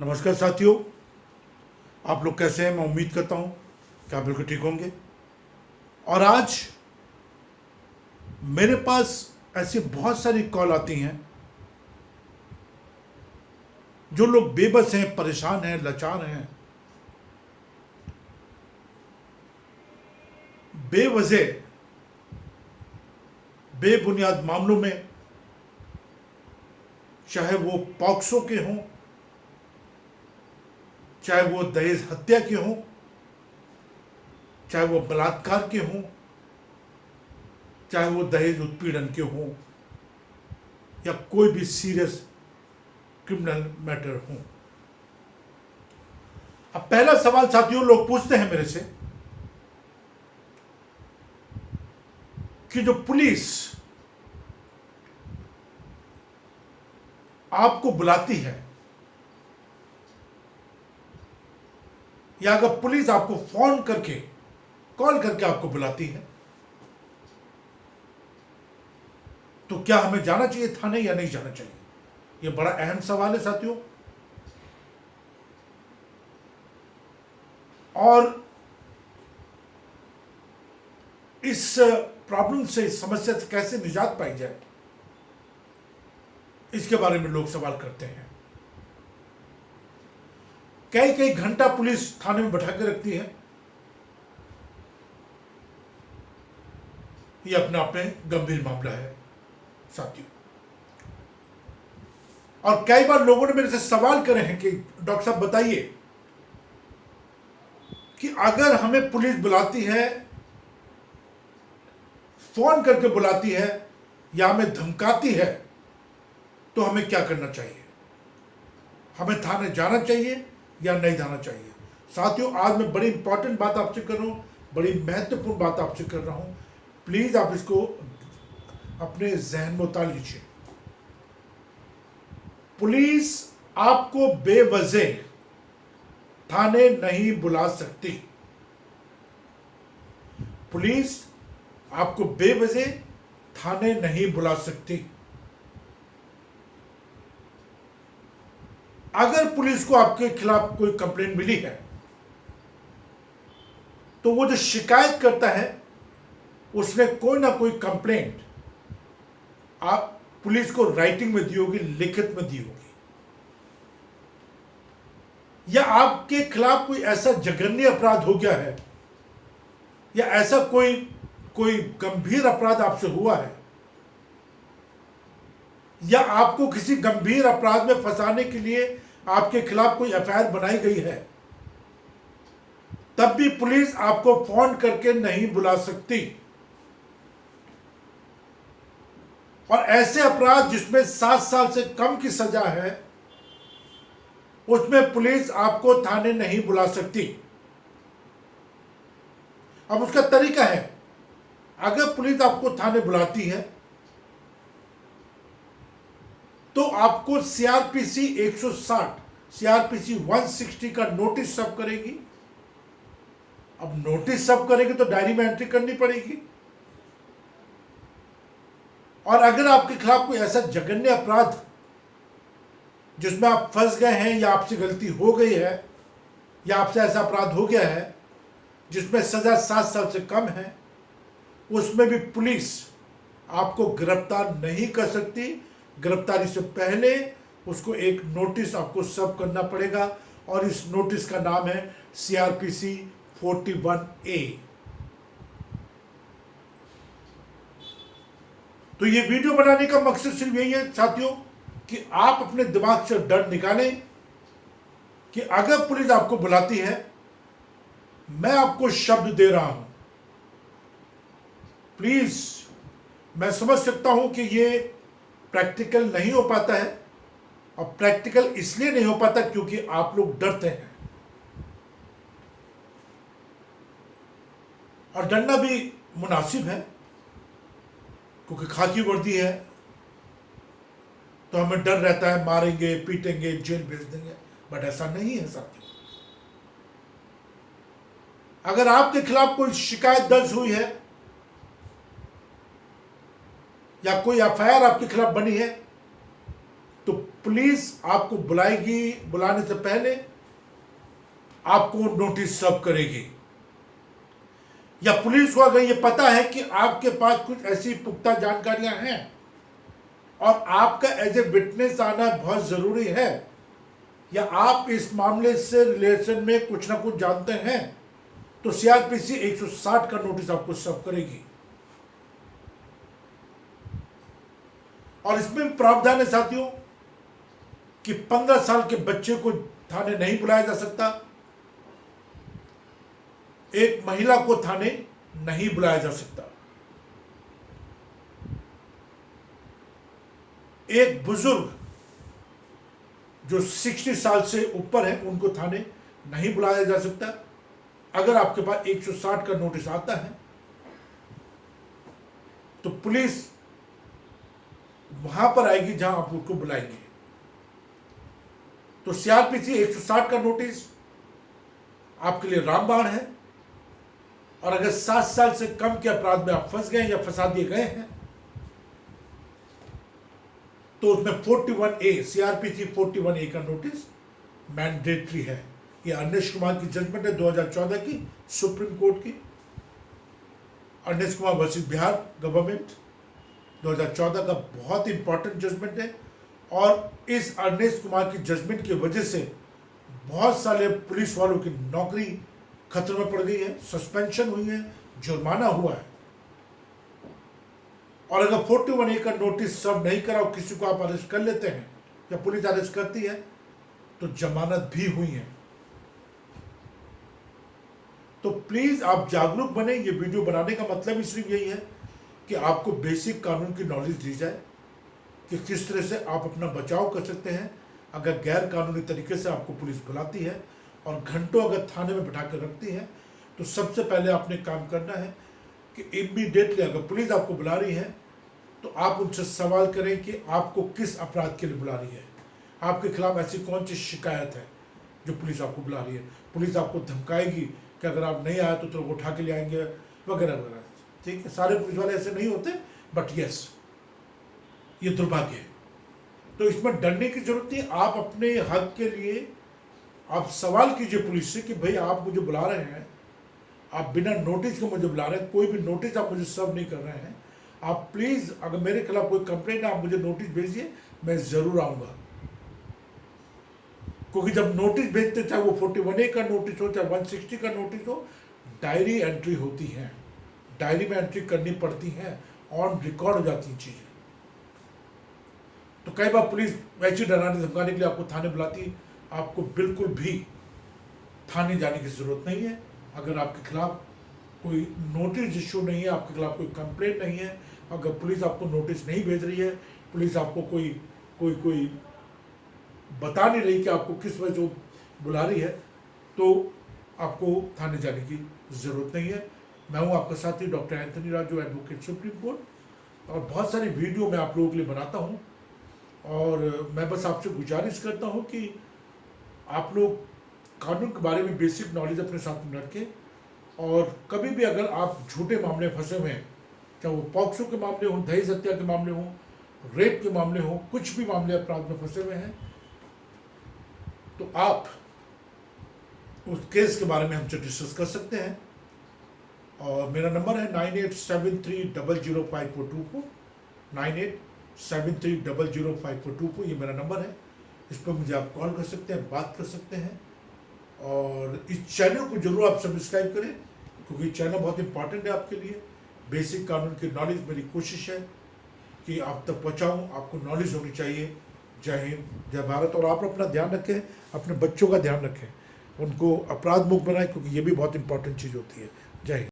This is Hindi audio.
नमस्कार साथियों, आप लोग कैसे हैं। मैं उम्मीद करता हूं कि आप बिल्कुल ठीक होंगे। और आज मेरे पास ऐसी बहुत सारी कॉल आती हैं जो लोग बेबस हैं, परेशान हैं, लाचार हैं, बेवजह बेबुनियाद मामलों में, चाहे वो पॉक्सो के हों, चाहे वो दहेज हत्या के हों, चाहे वो बलात्कार के हों, चाहे वो दहेज उत्पीड़न के हों, या कोई भी सीरियस क्रिमिनल मैटर हो। अब पहला सवाल साथियों, लोग पूछते हैं मेरे से कि जो पुलिस आपको बुलाती है, या अगर पुलिस आपको फोन करके, कॉल करके आपको बुलाती है, तो क्या हमें जाना चाहिए थाने या नहीं जाना चाहिए। यह बड़ा अहम सवाल है साथियों। और इस प्रॉब्लम से, इस समस्या से कैसे निजात पाई जाए, इसके बारे में लोग सवाल करते हैं। कई कई घंटा पुलिस थाने में बैठा के रखती है। यह अपने आप में गंभीर मामला है साथियों। और कई बार लोगों ने मेरे से सवाल करे हैं कि डॉक्टर साहब बताइए कि अगर हमें पुलिस बुलाती है, फोन करके बुलाती है, या हमें धमकाती है, तो हमें क्या करना चाहिए। हमें थाने जाना चाहिए या नहीं जाना चाहिए। साथियों, आज मैं बड़ी इंपॉर्टेंट बात आपसे कर रहा हूं, बड़ी महत्वपूर्ण बात आपसे कर रहा हूं। प्लीज आप इसको अपने जहन में उतार लीजिए। पुलिस आपको बेवजह थाने नहीं बुला सकती। पुलिस आपको बेवजह थाने नहीं बुला सकती। अगर पुलिस को आपके खिलाफ कोई कंप्लेंट मिली है, तो वो जो शिकायत करता है उसने कोई ना कोई कंप्लेंट आप पुलिस को राइटिंग में दी होगी, लिखित में दी होगी, या आपके खिलाफ कोई ऐसा जघन्य अपराध हो गया है, या ऐसा कोई गंभीर अपराध आपसे हुआ है, या आपको किसी गंभीर अपराध में फंसाने के लिए आपके खिलाफ कोई एफआईआर बनाई गई है, तब भी पुलिस आपको फोन करके नहीं बुला सकती। और ऐसे अपराध जिसमें 7 साल से कम की सजा है, उसमें पुलिस आपको थाने नहीं बुला सकती। अब उसका तरीका है, अगर पुलिस आपको थाने बुलाती है तो आपको सीआरपीसी 160, सीआरपीसी 160 का नोटिस सर्व करेगी। अब नोटिस सर्व करेगी तो डायरी में एंट्री करनी पड़ेगी। और अगर आपके खिलाफ कोई ऐसा जघन्य अपराध जिसमें आप फंस गए हैं, या आपसे गलती हो गई है, या आपसे ऐसा अपराध हो गया है जिसमें सजा 7 साल से कम है, उसमें भी पुलिस आपको गिरफ्तार नहीं कर सकती। गिरफ्तारी से पहले उसको एक नोटिस आपको सर्व करना पड़ेगा, और इस नोटिस का नाम है सीआरपीसी 41A। तो ये वीडियो बनाने का मकसद सिर्फ यही है साथियों कि आप अपने दिमाग से डर निकालें कि अगर पुलिस आपको बुलाती है, मैं आपको शब्द दे रहा हूं, प्लीज, मैं समझ सकता हूं कि ये प्रैक्टिकल नहीं हो पाता है, और प्रैक्टिकल इसलिए नहीं हो पाता क्योंकि आप लोग डरते हैं। और डरना भी मुनासिब है, क्योंकि खाकी वर्दी है तो हमें डर रहता है मारेंगे, पीटेंगे, जेल भेज देंगे। बट ऐसा नहीं है साथियों। अगर आपके खिलाफ कोई शिकायत दर्ज हुई है, या कोई एफआईआर आपके खिलाफ बनी है, तो पुलिस आपको बुलाएगी, बुलाने से पहले आपको नोटिस सर्व करेगी, या पुलिस को अगर ये पता है कि आपके पास कुछ ऐसी पुख्ता जानकारियां हैं और आपका एज ए विटनेस आना बहुत जरूरी है, या आप इस मामले से रिलेशन में कुछ ना कुछ जानते हैं, तो सीआरपीसी 160 का नोटिस आपको सर्व करेगी। और इसमें भी प्रावधान है साथियों कि 15 साल के बच्चे को थाने नहीं बुलाया जा सकता, एक महिला को थाने नहीं बुलाया जा सकता, एक बुजुर्ग जो 60 साल से ऊपर है उनको थाने नहीं बुलाया जा सकता। अगर आपके पास 160 का नोटिस आता है तो पुलिस वहां पर आएगी जहां आप उनको बुलाएंगे। तो सीआरपीसी 160 का नोटिस आपके लिए रामबाण है। और अगर 7 साल से कम के अपराध में आप फंस गए या फंसा दिए गए हैं तो उसमें 41A सीआरपीसी 41A का नोटिस मैंडेटरी है। यह अर्नेस्ट कुमार की जजमेंट है 2014 की सुप्रीम कोर्ट की, अर्नेस्ट कुमार वर्सेस बिहार गवर्नमेंट 2014 का बहुत इंपॉर्टेंट जजमेंट है। और इस अर्नेस्ट कुमार की जजमेंट की वजह से बहुत सारे पुलिस वालों की नौकरी खतरे में पड़ गई है, सस्पेंशन हुई है, जुर्माना हुआ है। और अगर 41A का नोटिस सर्व नहीं करा और किसी को आप अरेस्ट कर लेते हैं या पुलिस अरेस्ट करती है तो जमानत भी हुई है। तो प्लीज आप जागरूक बने। ये वीडियो बनाने का मतलब ही सिर्फ यही है कि आपको बेसिक कानून की नॉलेज दी जाए कि किस तरह से आप अपना बचाव कर सकते हैं अगर गैर कानूनी तरीके से आपको पुलिस बुलाती है और घंटों अगर थाने में बिठा कर रखती है। तो सबसे पहले आपने काम करना है कि इमीडिएटली अगर पुलिस आपको बुला रही है तो आप उनसे सवाल करें कि आपको किस अपराध के लिए बुला रही है, आपके खिलाफ ऐसी कौन सी शिकायत है जो पुलिस आपको बुला रही है। पुलिस आपको धमकाएगी कि अगर आप नहीं आए तो तुरंत उठा के ले आएंगे वगैरह वगैरह। ठीक है, सारे पुलिस वाले ऐसे नहीं होते, बट यस ये दुर्भाग्य है। तो इसमें डरने की जरूरत नहीं। आप अपने हक के लिए आप सवाल कीजिए पुलिस से कि भाई आप मुझे बुला रहे हैं, आप बिना नोटिस के मुझे बुला रहे हैं, कोई भी नोटिस आप मुझे सर्व नहीं कर रहे हैं, आप प्लीज अगर मेरे खिलाफ कोई कंप्लेंट है आप मुझे नोटिस भेजिए, मैं जरूर आऊंगा। क्योंकि जब नोटिस भेजते चाहे वो 41A का नोटिस हो चाहे 160 का नोटिस हो, डायरी एंट्री होती है, डायरी में एंट्री करनी पड़ती है, ऑन रिकॉर्ड हो जाती हैं चीजें। तो कई बार पुलिस वैसे डराने धमकाने के लिए आपको थाने बुलाती है, आपको बिल्कुल भी थाने जाने की जरूरत नहीं है। अगर आपके खिलाफ कोई नोटिस इशू नहीं है, आपके खिलाफ कोई कंप्लेंट नहीं है, अगर पुलिस आपको नोटिस नहीं भेज रही है, पुलिस आपको कोई बता नहीं रही कि आपको किस वजह से बुला रही है, तो आपको थाने जाने की जरूरत नहीं है। मैं हूं आपका साथी doctor Anthony Raju, advocate supreme court, और बहुत सारी वीडियो मैं आप लोगों के लिए बनाता हूं। और मैं बस आपसे गुजारिश करता हूं कि आप लोग कानून के बारे में बेसिक नॉलेज अपने साथ में रखें। और कभी भी अगर आप झूठे मामले फंसे हुए हैं, चाहे वो पॉक्सो के मामले हों, दहेज हत्या के मामले हों, रेप के मामले हों, कुछ भी मामले अपराध में फंसे हुए हैं, तो आप उस केस के बारे में हमसे डिस्कस कर सकते हैं। और मेरा नंबर है 9873005424, 9873005424, ये मेरा नंबर है। इस पर मुझे आप कॉल कर सकते हैं, बात कर सकते हैं। और इस चैनल को जरूर आप सब्सक्राइब करें क्योंकि ये चैनल बहुत इंपॉर्टेंट है आपके लिए। बेसिक कानून की नॉलेज मेरी कोशिश है कि आप तक पहुंचाऊं, आपको नॉलेज होनी चाहिए। जय हिंद, जय भारत। और आप अपना ध्यान रखें, अपने बच्चों का ध्यान रखें, उनको अपराध मुक्त बनाएं क्योंकि ये भी बहुत इंपॉर्टेंट चीज़ होती है। जय हिंद।